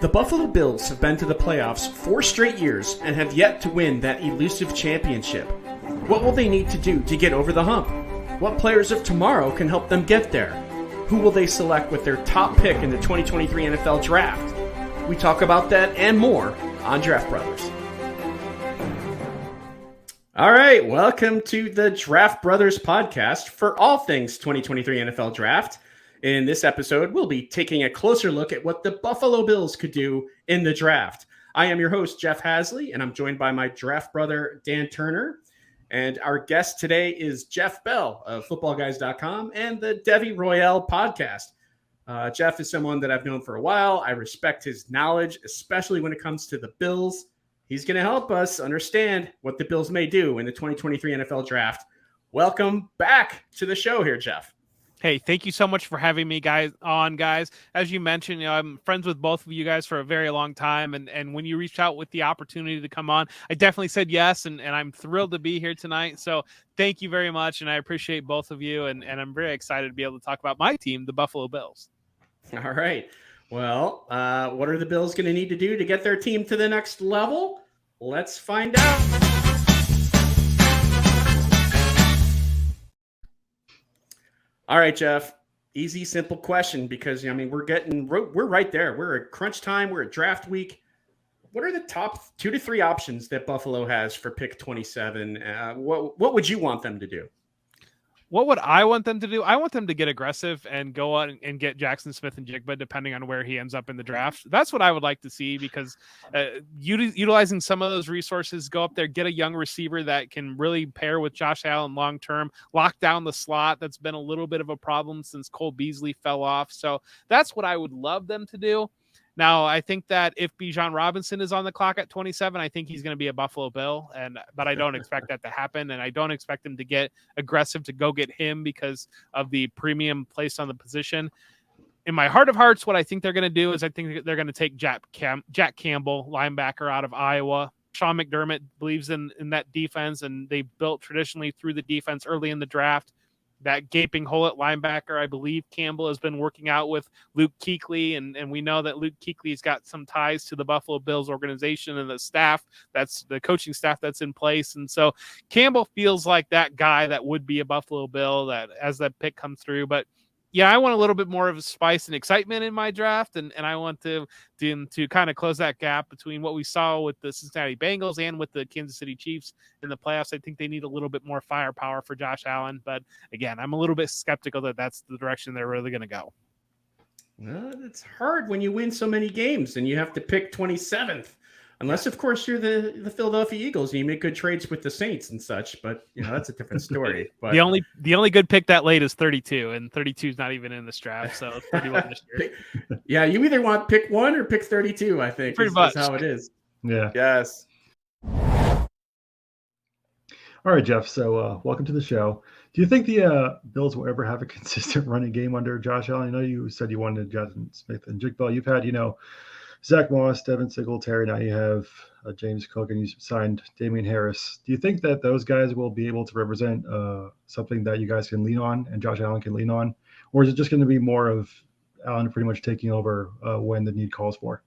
The Buffalo Bills have been to the playoffs 4 straight years and have yet to win that elusive championship. What will they need to do to get over the hump? What players of tomorrow can help them get there? Who will they select with their top pick in the 2023 NFL Draft? We talk about that and more on Draft Brothers. All right, welcome to the Draft Brothers podcast for all things 2023 NFL Draft. In this episode, we'll be taking a closer look at what the Buffalo Bills could do in the draft. I am your host, Jeff Hasley, and I'm joined by my draft brother, Dan Turner. And our guest today is Jeff Bell of footballguys.com and the Devy Royale podcast. Jeff is someone that I've known for a while. I respect his knowledge, especially when it comes to the Bills. He's going to help us understand what the Bills may do in the 2023 NFL Draft. Welcome back to the show here, Jeff. Hey, thank you so much for having me guys. As you mentioned, I'm friends with both of you guys for a very long time. And when you reached out with the opportunity to come on, I definitely said yes. And I'm thrilled to be here tonight. So thank you very much. And I appreciate both of you. And I'm very excited to be able to talk about my team, the Buffalo Bills. All right. Well, what are the Bills going to need to do to get their team to the next level? Let's find out. All right, Jeff. Easy, simple question because we're right there. We're at crunch time. We're at draft week. What are the top 2 to 3 options that Buffalo has for pick 27? What would you want them to do? What would I want them to do? I want them to get aggressive and go on and get Jackson Smith-Njigba, depending on where he ends up in the draft. That's what I would like to see because utilizing some of those resources, go up there, get a young receiver that can really pair with Josh Allen long-term, lock down the slot. That's been a little bit of a problem since Cole Beasley fell off. So that's what I would love them to do. Now, I think that if Bijan Robinson is on the clock at 27, I think he's going to be a Buffalo Bill, but I don't expect that to happen, and I don't expect him to get aggressive to go get him because of the premium placed on the position. In my heart of hearts, what I think they're going to do is I think they're going to take Jack Campbell, linebacker out of Iowa. Sean McDermott believes in that defense, and they built traditionally through the defense early in the draft. That gaping hole at linebacker, I believe Campbell has been working out with Luke Kuechly, and we know that Luke Kuechly's got some ties to the Buffalo Bills organization and the staff, that's the coaching staff that's in place. And so Campbell feels like that guy that would be a Buffalo Bill that as that pick comes through. But yeah, I want a little bit more of a spice and excitement in my draft, and I want to kind of close that gap between what we saw with the Cincinnati Bengals and with the Kansas City Chiefs in the playoffs. I think they need a little bit more firepower for Josh Allen, but again, I'm a little bit skeptical that that's the direction they're really going to go. Well, it's hard when you win so many games and you have to pick 27th. Unless, of course, you're the Philadelphia Eagles and you make good trades with the Saints and such, but that's a different story. But the only good pick that late is 32, and 32 is not even in this draft, so 31 this year. Yeah, you either want pick 1 or pick 32. I think pretty much is how it is. Yeah. Yes. All right, Jeff. So welcome to the show. Do you think the Bills will ever have a consistent running game under Josh Allen? I know you said you wanted Jackson Smith-Njigba. You've had Zach Moss, Devin Singletary. Now you have James Cook, and you signed Damian Harris. Do you think that those guys will be able to represent something that you guys can lean on and Josh Allen can lean on? Or is it just going to be more of Allen pretty much taking over when the need calls for?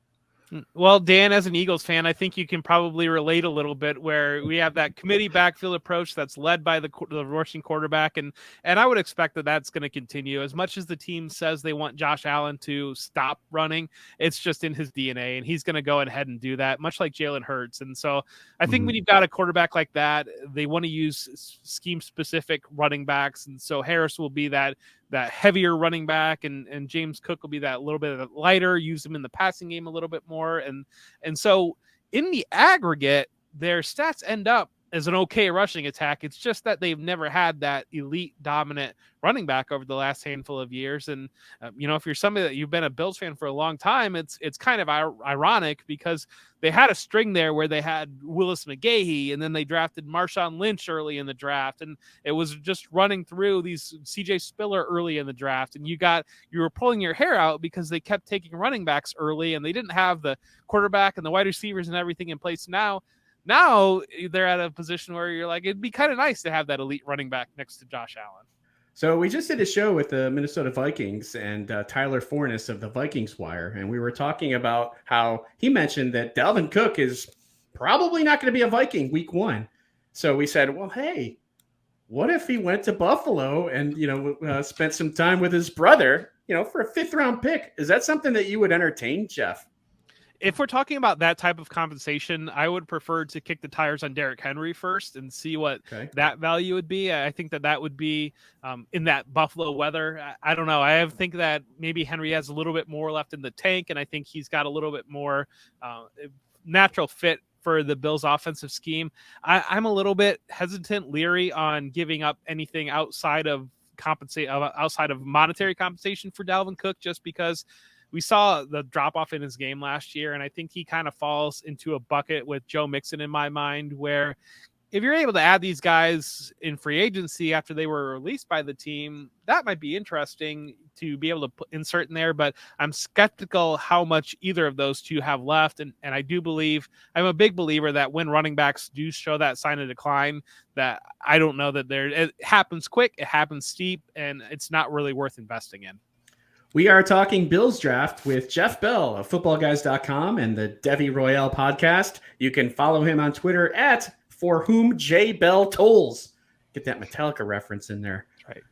Well, Dan, as an Eagles fan, I think you can probably relate a little bit where we have that committee backfield approach that's led by the rushing quarterback, and I would expect that that's going to continue. As much as the team says they want Josh Allen to stop running, it's just in his DNA, and he's going to go ahead and do that, much like Jalen Hurts. And so I think when you've got a quarterback like that, they want to use scheme-specific running backs, and so Harris will be that heavier running back, and James Cook will be that little bit lighter, use him in the passing game a little bit more. And so in the aggregate, their stats end up as an okay rushing attack. It's just that they've never had that elite dominant running back over the last handful of years. And, if you're somebody that you've been a Bills fan for a long time, it's kind of ironic because they had a string there where they had Willis McGahee, and then they drafted Marshawn Lynch early in the draft. And it was just running through these CJ Spiller early in the draft. And you were pulling your hair out because they kept taking running backs early, and they didn't have the quarterback and the wide receivers and everything in place. Now they're at a position where you're like, it'd be kind of nice to have that elite running back next to Josh Allen. So we just did a show with the Minnesota Vikings and Tyler Forness of the Vikings Wire, and we were talking about how he mentioned that Dalvin Cook is probably not going to be a Viking week 1. So we said, well, hey, what if he went to Buffalo and, spent some time with his brother, for a 5th round pick? Is that something that you would entertain, Jeff? If we're talking about that type of compensation, I would prefer to kick the tires on Derrick Henry first and see what that value would be. I think that would be in that Buffalo weather. I don't know. I think that maybe Henry has a little bit more left in the tank, and I think he's got a little bit more natural fit for the Bills' offensive scheme. I'm a little bit hesitant, leery on giving up anything outside of monetary compensation for Dalvin Cook, just because we saw the drop off in his game last year. And I think he kind of falls into a bucket with Joe Mixon in my mind, where if you're able to add these guys in free agency after they were released by the team, that might be interesting to be able to insert in there. But I'm skeptical how much either of those two have left. And I do believe, I'm a big believer that when running backs do show that sign of decline, that I don't know that it happens quick, it happens steep, and it's not really worth investing in. We are talking Bills draft with Jeff Bell of footballguys.com and the Devi Royale podcast. You can follow him on Twitter at For Whom J Bell Tolls. Get that Metallica reference in there. Right.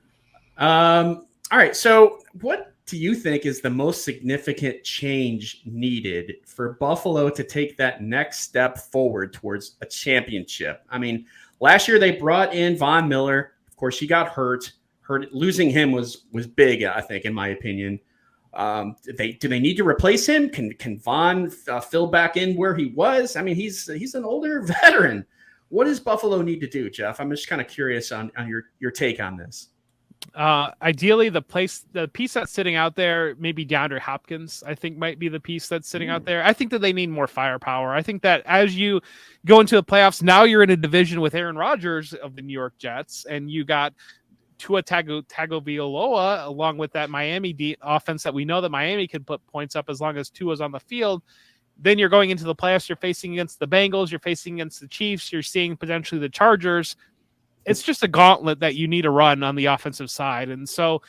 All right. So what do you think is the most significant change needed for Buffalo to take that next step forward towards a championship? I mean, last year they brought in Von Miller. Of course, he got hurt. Losing him was big, I think, in my opinion. Do they need to replace him? Can Von fill back in where he was? I mean, he's an older veteran. What does Buffalo need to do, Jeff? I'm just kind of curious on your take on this. Ideally, the piece that's sitting out there, maybe DeAndre Hopkins, I think might be the piece that's sitting out there. I think that they need more firepower. I think that as you go into the playoffs, now you're in a division with Aaron Rodgers of the New York Jets, and you got Tua Tagovailoa, along with that Miami offense that we know that Miami can put points up as long as Tua's on the field. Then you're going into the playoffs. You're facing against the Bengals. You're facing against the Chiefs. You're seeing potentially the Chargers. It's just a gauntlet that you need to run on the offensive side. And so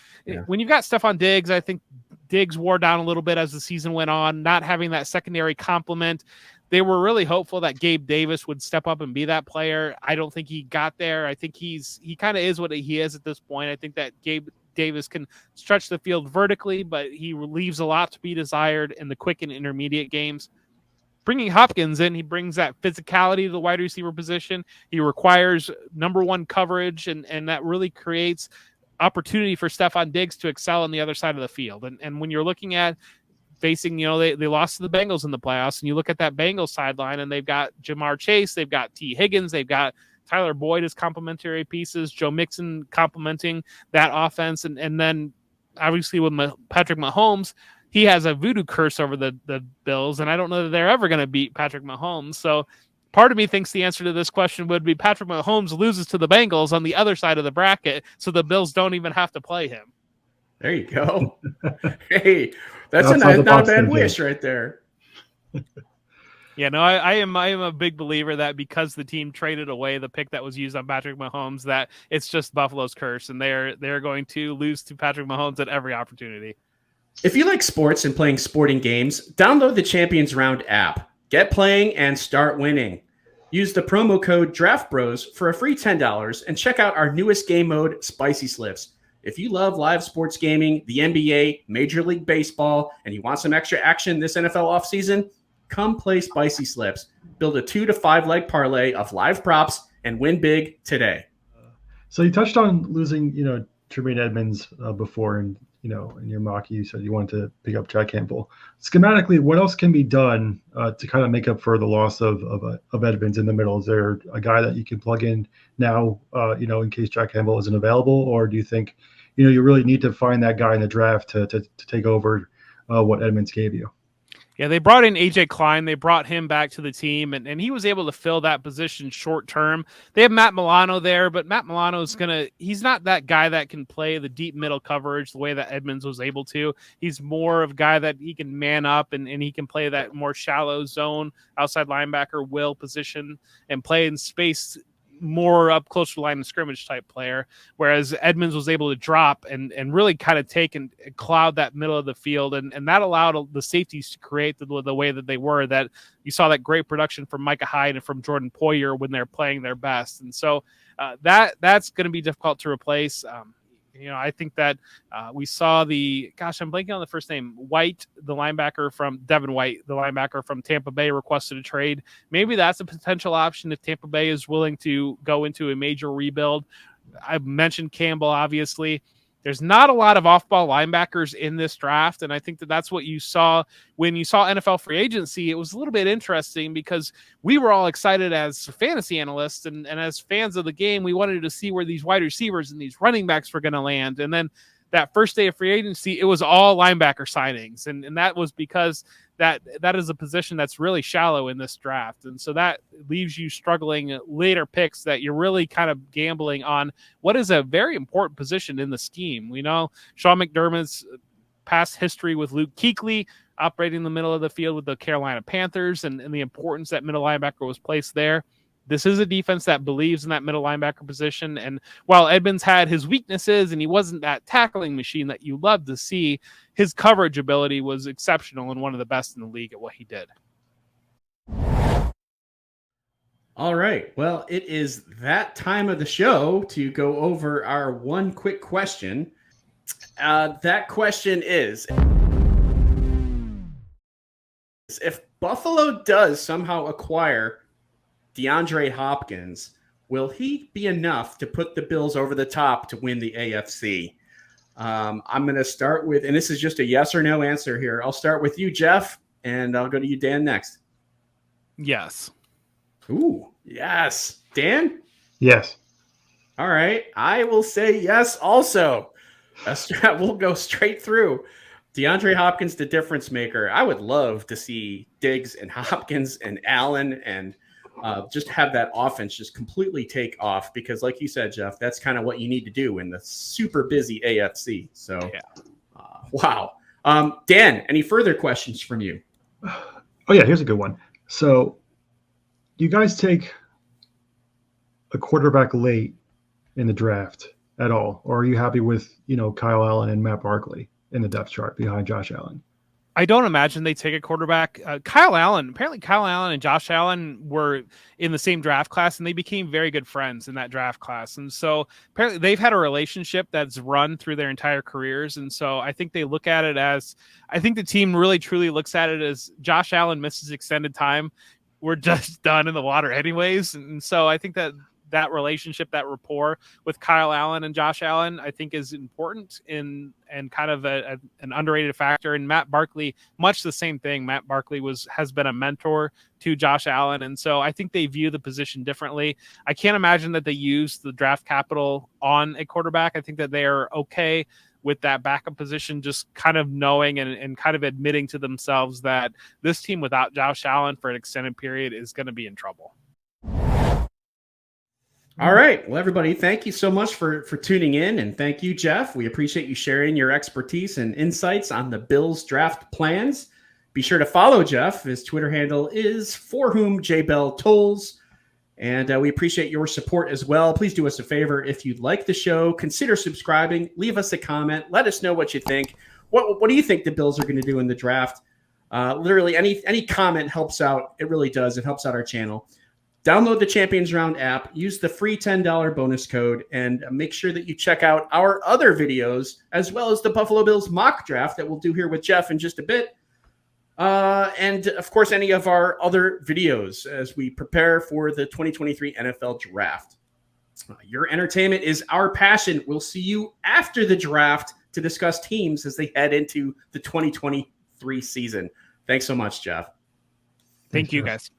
when you've got Stephon Diggs, I think Diggs wore down a little bit as the season went on, not having that secondary complement. They were really hopeful that Gabe Davis would step up and be that player. I don't think he got there. I think he kind of is what he is at this point. I think that Gabe Davis can stretch the field vertically, but he leaves a lot to be desired in the quick and intermediate games. Bringing Hopkins in, he brings that physicality to the wide receiver position. He requires number one coverage, and that really creates opportunity for Stephon Diggs to excel on the other side of the field. And when you're looking at facing, they lost to the Bengals in the playoffs, and you look at that Bengals sideline, and they've got Jamar Chase, they've got T. Higgins, they've got Tyler Boyd as complementary pieces, Joe Mixon complementing that offense, and then obviously with Patrick Mahomes, he has a voodoo curse over the Bills, and I don't know that they're ever going to beat Patrick Mahomes. So part of me thinks the answer to this question would be Patrick Mahomes loses to the Bengals on the other side of the bracket, so the Bills don't even have to play him. There you go. Hey, that's not a bad wish right there. Yeah, no, I am a big believer that because the team traded away the pick that was used on Patrick Mahomes, that it's just Buffalo's curse, and they're going to lose to Patrick Mahomes at every opportunity. If you like sports and playing sporting games, download the Champions Round app. Get playing and start winning. Use the promo code DraftBros for a free $10 and check out our newest game mode, Spicy Slips. If you love live sports gaming, the NBA, Major League Baseball, and you want some extra action this NFL offseason, come play Spicy Slips. Build a 2 to 5 leg parlay of live props and win big today. So you touched on losing, Tremaine Edmonds before, and in your mock, you said you wanted to pick up Jack Campbell. Schematically, what else can be done to kind of make up for the loss of Edmonds in the middle? Is there a guy that you can plug in now, in case Jack Campbell isn't available, or do you think, you really need to find that guy in the draft to take over what Edmonds gave you? Yeah, they brought in A.J. Klein. They brought him back to the team, and he was able to fill that position short term. They have Matt Milano there, but Matt Milano he's not that guy that can play the deep middle coverage the way that Edmonds was able to. He's more of a guy that he can man up, and he can play that more shallow zone, outside linebacker will position and play in space more up close to the line of scrimmage type player, whereas Edmonds was able to drop and really kind of take and cloud that middle of the field. And that allowed the safeties to create the way that they were, that you saw that great production from Micah Hyde and from Jordan Poyer when they're playing their best. And so that's going to be difficult to replace. I think that we saw I'm blanking on the first name, White, the linebacker from Devin White, the linebacker from Tampa Bay, requested a trade. Maybe that's a potential option if Tampa Bay is willing to go into a major rebuild. I mentioned Campbell, obviously. There's not a lot of off-ball linebackers in this draft, and I think that that's what you saw when you saw NFL free agency. It was a little bit interesting because we were all excited as fantasy analysts and as fans of the game. We wanted to see where these wide receivers and these running backs were going to land. And then that first day of free agency, it was all linebacker signings, and that was because that is a position that's really shallow in this draft. And so that leaves you struggling later picks that you're really kind of gambling on what is a very important position in the scheme. We know Sean McDermott's past history with Luke Kuechly operating in the middle of the field with the Carolina Panthers and the importance that middle linebacker was placed there. This is a defense that believes in that middle linebacker position. And while Edmonds had his weaknesses and he wasn't that tackling machine that you love to see, his coverage ability was exceptional and one of the best in the league at what he did. All right. Well, it is that time of the show to go over our one quick question. That question is, if Buffalo does somehow acquire DeAndre Hopkins, will he be enough to put the Bills over the top to win the AFC? I'm going to start with, and this is just a yes or no answer here. I'll start with you, Jeff, and I'll go to you, Dan, next. Yes. Ooh, yes. Dan? Yes. All right. I will say yes also. We'll go straight through. DeAndre Hopkins, the difference maker. I would love to see Diggs and Hopkins and Allen and just have that offense just completely take off because, like you said, Jeff, that's kind of what you need to do in the super busy AFC. So, yeah. Wow. Dan, any further questions from you? Oh, yeah, here's a good one. So, do you guys take a quarterback late in the draft at all? Or are you happy with, Kyle Allen and Matt Barkley in the depth chart behind Josh Allen? I don't imagine they take a quarterback. Kyle Allen and Josh Allen were in the same draft class, and they became very good friends in that draft class. And so apparently they've had a relationship that's run through their entire careers. And so I think they look at it as, I think the team really truly looks at it as Josh Allen misses extended time, we're just done in the water anyways. And so I think that relationship, that rapport with Kyle Allen and Josh Allen, I think is important and kind of an underrated factor. And Matt Barkley, much the same thing. Matt Barkley has been a mentor to Josh Allen. And so I think they view the position differently. I can't imagine that they use the draft capital on a quarterback. I think that they are okay with that backup position, just kind of knowing and kind of admitting to themselves that this team without Josh Allen for an extended period is going to be in trouble. All right. Well, everybody, thank you so much for tuning in. And thank you, Jeff. We appreciate you sharing your expertise and insights on the Bills draft plans. Be sure to follow Jeff. His Twitter handle is ForWhomJBellTolls. And we appreciate your support as well. Please do us a favor. If you like the show, consider subscribing. Leave us a comment. Let us know what you think. What do you think the Bills are going to do in the draft? Literally, any comment helps out. It really does. It helps out our channel. Download the Champions Round app, use the free $10 bonus code, and make sure that you check out our other videos, as well as the Buffalo Bills mock draft that we'll do here with Jeff in just a bit. And, of course, any of our other videos as we prepare for the 2023 NFL Draft. Your entertainment is our passion. We'll see you after the draft to discuss teams as they head into the 2023 season. Thanks so much, Jeff. Thank you, guys.